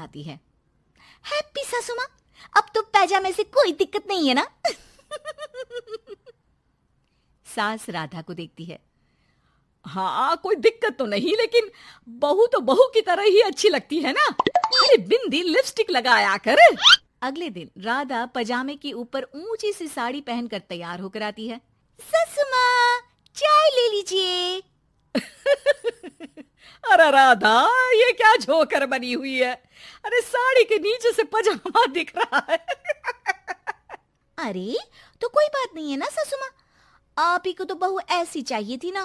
आती है। हैप्पी सासू माँ, अब तो पैजामे से कोई दिक्कत नहीं है ना? सास राधा को देखती है। हाँ, कोई दिक्कत तो नहीं, लेकिन बहू तो बहू की तरह ही अच्छी लगती है ना। अरे बिंदी लिपस्टिक लगाया कर। अगले दिन राधा पजामे के ऊपर ऊंची सी साड़ी पहनकर तैयार होकर आती है। सासू माँ, चाय ले लीजिए। अरे राधा, ये क्या झोकर बनी हुई है? अरे साड़ी के नीचे से पजामा दिख रहा है। अरे तो कोई बात नहीं है ना सासू माँ, आप ही को तो बहू ऐसी चाहिए थी ना,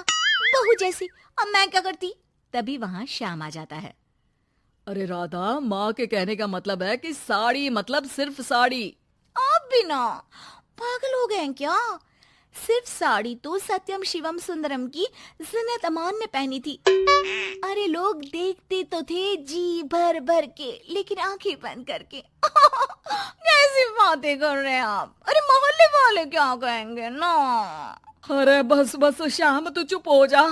बहू जैसी। अब मैं क्या करती? तभी वहां श्याम आ जाता है। अरे राधा, माँ के कहने का मतलब है कि साड़ी मतलब सिर्फ साड़ी। आप भी ना पागल हो गए हैं क्या? सिर्फ साड़ी तो सत्यम शिवम सुंदरम की जिन्नत अमान ने पहनी थी। अरे लोग देखते तो थे जी भर भर के, लेकिन आंखें बंद करके। कैसी बातें कर रहे हैं आप? अरे मोहल्ले वाले क्या कहेंगे ना? अरे बस बस श्याम, तू चुप हो जा।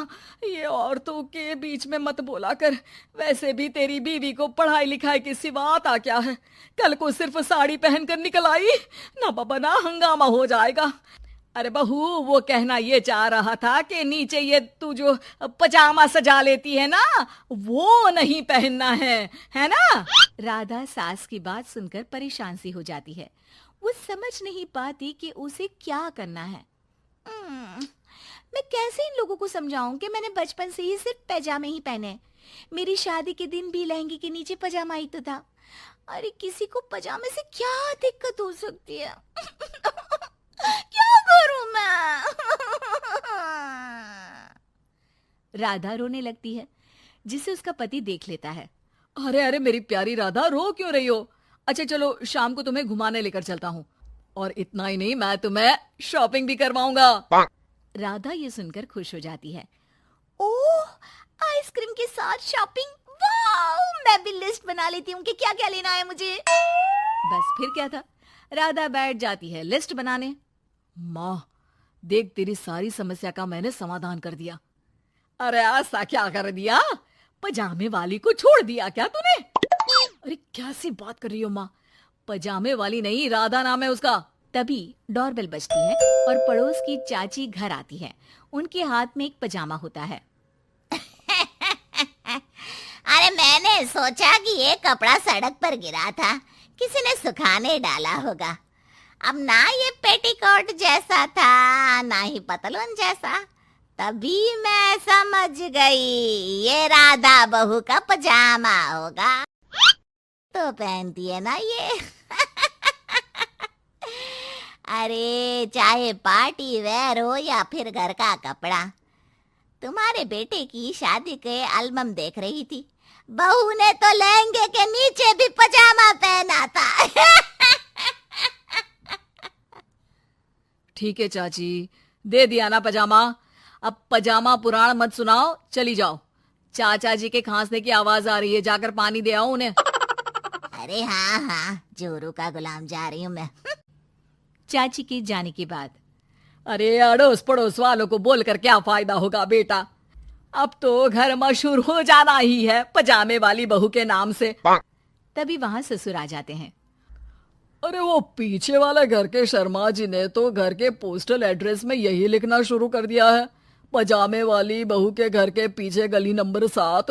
ये औरतों के बीच में मत बोला कर। वैसे भी तेरी बीवी को पढ़ाई लिखाई की सिवा आता क्या है? कल को सिर्फ साड़ी पहनकर निकल आई ना बाबा ना, हंगामा हो जाएगा। अरे बहू, वो कहना ये चाह रहा था कि नीचे ये तू जो पजामा सजा लेती है ना, वो नहीं पहनना है ना? राधा सास की बात सुनकर परेशान सी हो जाती है। वो समझ नहीं पाती कि उसे क्या करना है। मैं कैसे इन लोगों को समझाऊं कि मैंने बचपन से ही सिर्फ पैजामे ही पहने। मेरी शादी के दिन भी लहंगे के नीचे पजामा ही तो था। अरे किसी को पजामे से क्या दिक्कत हो सकती है? क्या करूं मैं? राधा रोने लगती है, जिसे उसका पति देख लेता है। अरे अरे मेरी प्यारी राधा, रो क्यों रही हो? अच्छा चलो, शाम को तुम्हें घुमाने लेकर चलता हूँ। और इतना ही नहीं, मैं तुम्हें शॉपिंग भी करवाऊंगा। राधा ये सुनकर खुश हो जाती है। ओह, आइसक्रीम के साथ शॉपिंग! वाह, मैं भी लिस्ट बना लेती हूँ कि क्या क्या लेना है मुझे। बस फिर क्या था, राधा बैठ जाती है लिस्ट बनाने। माँ, देख तेरी सारी समस्या का मैंने समाधान कर दिया। अरे ऐसा क्या कर दिया? पजामे वाली को छोड़ दिया क्या तूने? अरे कैसी बात कर रही हो माँ? पजामे वाली नहीं, राधा नाम है उसका। तभी डोरबेल बजती है और पड़ोस की चाची घर आती है। उनके हाथ में एक पजामा होता है। अरे मैंने सोचा कि ये कपड़ा सड़क पर गिरा था, किसी ने सुखाने डाला होगा। अब ना ये पेटीकोट जैसा था, ना ही पतलून जैसा। तभी मैं समझ गई ये राधा बहू का पजामा होगा। तो पहनती है ना ये। अरे चाहे पार्टी वेयर हो या फिर घर का कपड़ा, तुम्हारे बेटे की शादी के एल्बम देख रही थी, बहू ने तो लहंगे के नीचे भी पजामा पहना था। ठीक है चाची, दे दिया ना पजामा। अब पजामा पुराण मत सुनाओ, चली जाओ। चाचा जी के खांसने की आवाज आ रही है, जाकर पानी दे आओ उन्हें। अरे हाँ हाँ, जोरू का गुलाम जा रही हूँ मैं। चाची के जाने के बाद अरे अड़ोस पड़ोस वालों को बोलकर क्या फायदा होगा बेटा? अब तो घर मशहूर हो जाना ही है पजामे वाली बहू के नाम से। तभी वहां ससुर आ जाते हैं। अरे वो पीछे वाले घर के शर्मा जी ने तो घर के पोस्टल एड्रेस में यही लिखना शुरू कर दिया है, पजामे वाली बहू के घर के पीछे गली नंबर 7।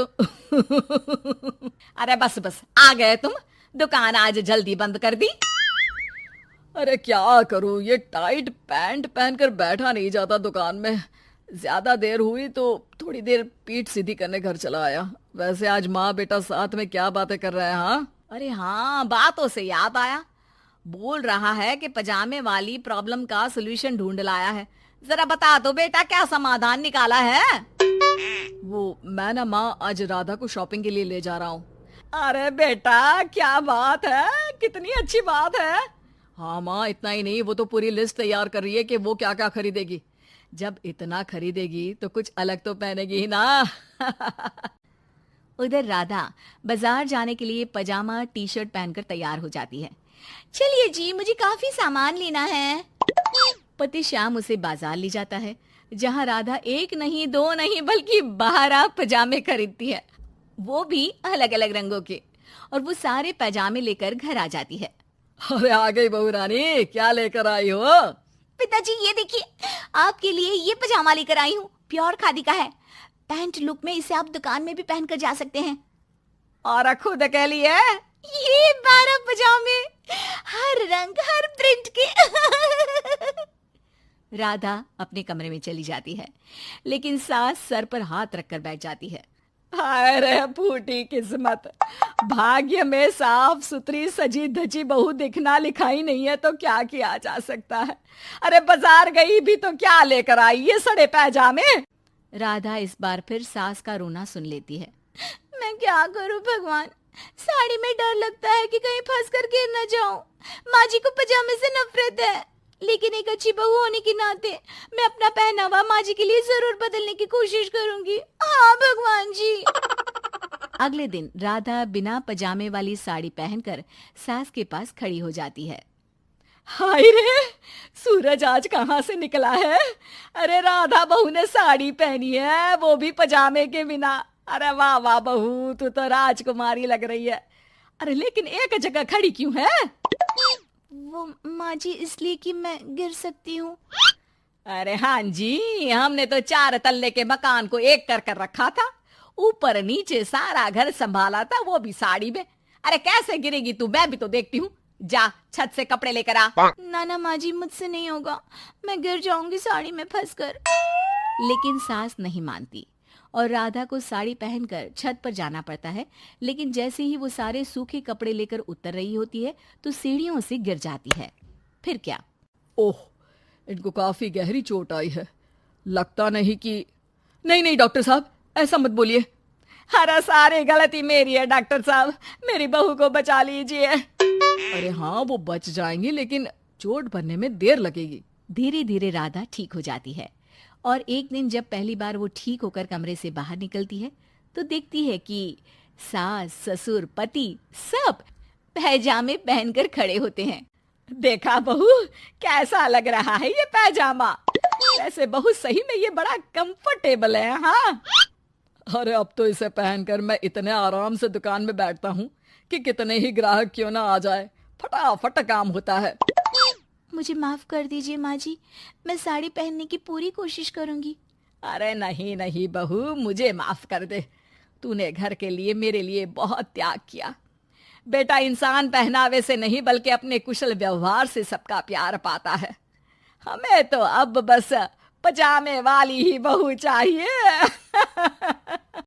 अरे बस बस, आ गए तुम। दुकान आज जल्दी बंद कर दी। अरे क्या करूं, ये टाइट पैंट पहनकर बैठा नहीं जाता दुकान में। ज्यादा देर हुई तो थोड़ी देर पीठ सीधी करने घर चला आया। वैसे आज माँ बेटा साथ में क्या बातें कर रहे हैं? हाँ अरे हाँ, बातों से याद आया। बोल रहा है कि पजामे वाली प्रॉब्लम का सलूशन ढूंढ लाया है। जरा बता दो बेटा, क्या समाधान निकाला है? वो मैं ना माँ आज राधा को शॉपिंग के लिए ले जा रहा हूँ। अरे बेटा क्या बात है, कितनी अच्छी बात है। हाँ माँ, इतना ही नहीं, वो तो पूरी लिस्ट तैयार कर रही है कि वो क्या क्या खरीदेगी। जब इतना खरीदेगी तो कुछ अलग तो पहनेगी ही ना। उधर राधा बाजार जाने के लिए पजामा टी शर्ट पहनकर तैयार हो जाती है। चलिए जी, मुझे काफी सामान लेना है। पति श्याम उसे बाजार ले जाता है, जहां राधा एक नहीं दो नहीं बल्कि 12 पजामे खरीदती है, वो भी अलग अलग रंगों के। और वो सारे पैजामे लेकर घर आ जाती है। अरे आ गई बहू रानी, क्या लेकर आई हो? पिताजी ये देखिए, आपके लिए ये पजामा लेकर आई हूँ, प्योर खादी का है। पैंट लुक में इसे आप दुकान में भी पहनकर जा सकते हैं। और खुद के लिए? ये 12 पजामे, हर रंग हर प्रिंट के। राधा अपने कमरे में चली जाती है, लेकिन सास सर पर हाथ रखकर बैठ जाती है। हाय रे फूटी किस्मत, भाग्य में साफ सुथरी सजी धजी बहू दिखना लिखाई नहीं है तो क्या किया जा सकता है। अरे बाजार गई भी तो क्या लेकर आई ये सड़े पैजामे? राधा इस बार फिर सास का रोना सुन लेती है। मैं क्या करूं भगवान, साड़ी में डर लगता है कि कहीं फंस कर गिर न जाऊं। माँ जी को पजामे से नफरत है, लेकिन एक अच्छी बहू होने के नाते मैं अपना पहनावा माँ जी के लिए जरूर बदलने की कोशिश करूंगी। हाँ भगवान जी। अगले दिन राधा बिना पजामे वाली साड़ी पहनकर सास के पास खड़ी हो जाती है। हाय रे, सूरज आज कहाँ से निकला है? अरे राधा बहू ने साड़ी पहनी है, वो भी पजामे के बिना। अरे वाह वाह बहू, तू तो राजकुमारी लग रही है। अरे लेकिन एक जगह खड़ी क्यों है? वो माँ जी इसलिए कि मैं गिर सकती हूँ। अरे हाँ जी, हमने तो 4 तल्ले के मकान को एक कर रखा था, ऊपर नीचे सारा घर संभाला था, वो भी साड़ी में। अरे कैसे गिरेगी तू, मैं भी तो देखती हूँ। जा छत से कपड़े लेकर आ। ना माँ जी, मुझसे नहीं होगा, मैं गिर जाऊंगी साड़ी में फंसकर। लेकिन सास नहीं मानती और राधा को साड़ी पहनकर छत पर जाना पड़ता है। लेकिन जैसे ही वो सारे सूखे कपड़े लेकर उतर रही होती है तो सीढ़ियों से गिर जाती है। फिर क्या? ओह, इनको काफी गहरी चोट आई है। लगता नहीं कि... नहीं डॉक्टर साहब, ऐसा मत बोलिए। अरे सारी गलती मेरी है डॉक्टर साहब, मेरी बहू को बचा लीजिए। अरे हाँ, वो बच जाएंगी, लेकिन चोट भरने में देर लगेगी। धीरे धीरे राधा ठीक हो जाती है और एक दिन जब पहली बार वो ठीक होकर कमरे से बाहर निकलती है तो देखती है कि सास ससुर पति सब पैजामे पहनकर खड़े होते हैं। देखा बहू, कैसा लग रहा है ये पैजामा? वैसे बहू सही में ये बड़ा कंफर्टेबल है। हाँ, अरे अब तो इसे पहनकर मैं इतने आराम से दुकान में बैठता हूँ कि कितने ही ग्राहक क्यों ना आ जाए, फटाफट काम होता है। मुझे माफ कर दीजिए माँ जी, मैं साड़ी पहनने की पूरी कोशिश करूंगी। अरे नहीं बहू, मुझे माफ कर दे। तूने घर के लिए मेरे लिए बहुत त्याग किया। बेटा इंसान पहनावे से नहीं बल्कि अपने कुशल व्यवहार से सबका प्यार पाता है। हमें तो अब बस पजामे वाली ही बहू चाहिए।